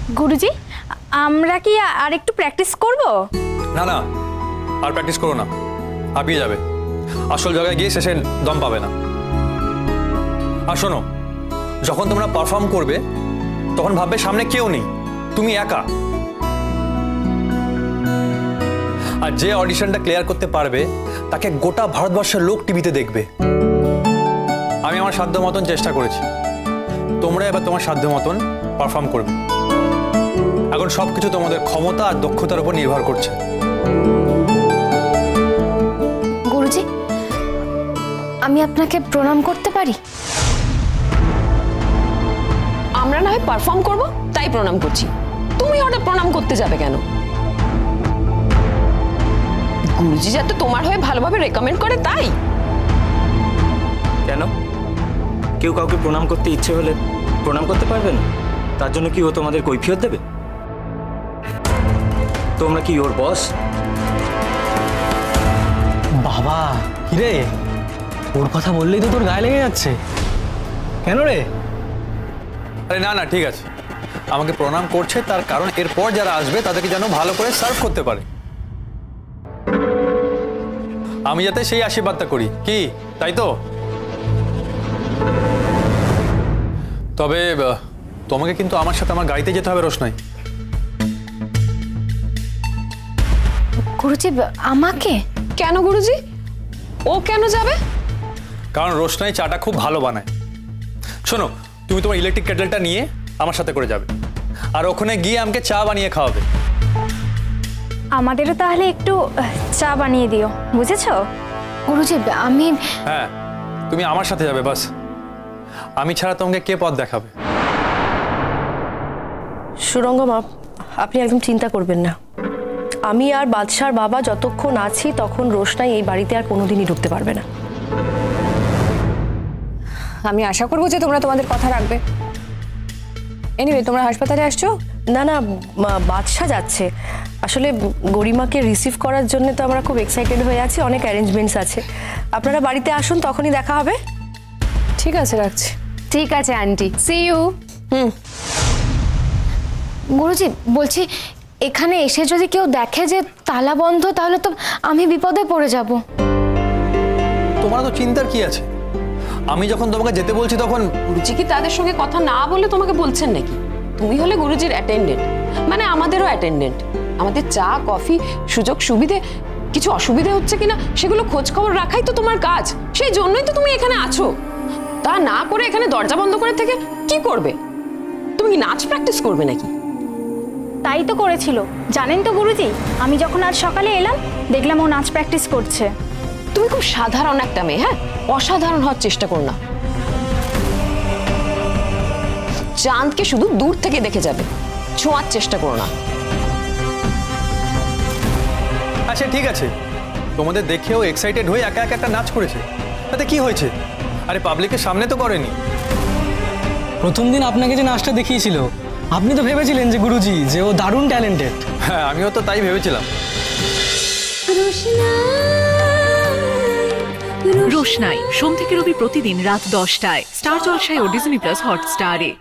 গুরুজি, আমরা কি আর একটু প্র্যাকটিস করব? না না, আর প্র্যাকটিস করো না, হাঁপিয়ে যাবে। আসল জায়গায় গিয়ে শেষে দম পাবে না। আর শোনো, যখন তোমরা পারফর্ম করবে তখন ভাববে সামনে কেউ নেই, তুমি একা। আর যে অডিশনটা ক্লিয়ার করতে পারবে তাকে গোটা ভারতবর্ষের লোক টিভিতে দেখবে। আমি আমার সাধ্য মতন চেষ্টা করেছি, তোমরা এবার তোমার সাধ্য মতন পারফর্ম করবে। এখন সবকিছু তোমাদের ক্ষমতা আর দক্ষতার উপর নির্ভর করছে। গুরুজি, আমি আপনাকে প্রণাম করতে পারি? আমরা না হয় পারফর্ম করব তাই প্রণাম করছি, তুমি ওটা প্রণাম করতে যাবে কেন? গুরুজি যাতে তোমার হয়ে ভালোভাবে রেকমেন্ড করে তাই। কেন? কেউ কাউকে প্রণাম করতে ইচ্ছে হলে প্রণাম করতে পারবে না? তার জন্য কি ও তোমাদের কৈফিয়ত দেবে? তোমরা কি ওর বস? বাবা কিরে, ওর কথা বললেই তো তোর গায়ে লেগে যাচ্ছে কেন রে? আরে না না, ঠিক আছে, আমাকে প্রণাম করছে তার কারণ এরপর যারা আসবে তাদেরকে যেন ভালো করে সার্ভ করতে পারে, আমি যাতে সেই আশীর্বাদটা করি, কি তাই তো? তবে তোমাকে কিন্তু আমার সাথে আমার গাড়িতে যেতে হবে রোশনাই। গুরুজি, আমাকে কেন গুরুজি? ও কেন যাবে? কারণ রোশনাই চাটা খুব ভালো বানায়। শোনো, তুমি তোমার ইলেকট্রিক কেটেলটা নিয়ে আমার সাথে করে যাবে, আর ওখানে গিয়ে আমাকে চা বানিয়ে খাওয়াবে। আমাদেরও তাহলে একটু চা বানিয়ে দিও, বুঝেছো? গুরুজি, আমি... হ্যাঁ, তুমি আমার সাথে যাবে, বাস। আমি ছাড়া তোমাকে কে পথ দেখাবে? সুরঙ্গমা, আপনি একদম চিন্তা করবেন না। আমি আর বাদশার বাবা যতক্ষণ আছি তখন রোশনাই এই বাড়িতে আর কোনোদিনই ঢুকতে পারবে না। আমি আশা করবো যে তোমরা তোমাদের কথা রাখবে। এনিওয়ে, তোমরা হাসপাতালে আসছো? না না, বাদশা যাচ্ছে। আসলে গরিমাকে রিসিভ করার জন্য তো আমরা খুব এক্সাইটেড হয়ে আছি, অনেক অ্যারেঞ্জমেন্টস আছে। আপনারা বাড়িতে আসুন, তখনই দেখা হবে। ঠিক আছে, রাখছি। ঠিক আছে আন্টি, সি ইউ। গুরুজি, বলছি এখানে এসে যদি কেউ দেখে যে তালা বন্ধ, তাহলে তো আমি বিপদে পড়ে যাব। তোমার তো চিন্তার কি আছে? আমি যখন তোমাকে যেতে বলছি তখন... গুরুজি কি তাদের সঙ্গে কথা না বলে তোমাকে বলছেন নাকি? তুমি হলে গুরুজির অ্যাটেন্ডেন্ট, মানে আমাদেরও অ্যাটেন্ডেন্ট। আমাদের চা কফি সুযোগ সুবিধে কিছু অসুবিধে হচ্ছে কিনা সেগুলো খোঁজ খবর রাখাই তো তোমার কাজ। সেই জন্যই তো তুমি এখানে আছো। তা না করে এখানে দরজা বন্ধ করে থেকে কি করবে? তুমি কি নাচ প্র্যাকটিস করবে নাকি? তাই তো করেছিল, জানেন তো গুরুজি, আমি যখন আজ সকালে এলাম দেখলাম ও নাচ প্র্যাকটিস করছে। তুমি খুব সাধারণ একটা মেয়ে, হ্যাঁ, অসাধারণ হওয়ার চেষ্টা করো না। চাঁদকে শুধু দূর থেকে দেখে যাবে, ছোঁয়ার চেষ্টা করো না। আচ্ছা ঠিক আছে, তোমাদের দেখেও এক্সাইটেড হয়ে একা একা একটা নাচ করেছে, তাতে কি হয়েছে? আরে পাবলিকের সামনে তো করেনি। প্রথম দিন আপনাকে যে নাচটা দেখিয়েছিল, আপনি তো ভেবেছিলেন যে গুরুজি যে ও দারুণ ট্যালেন্টেড। হ্যাঁ, আমিও তো তাই ভেবেছিলাম। রোশনাই সোম থেকে রবি প্রতিদিন রাত 10টায় স্টার জলসায় ও ডিজনি প্লাস হটস্টারে।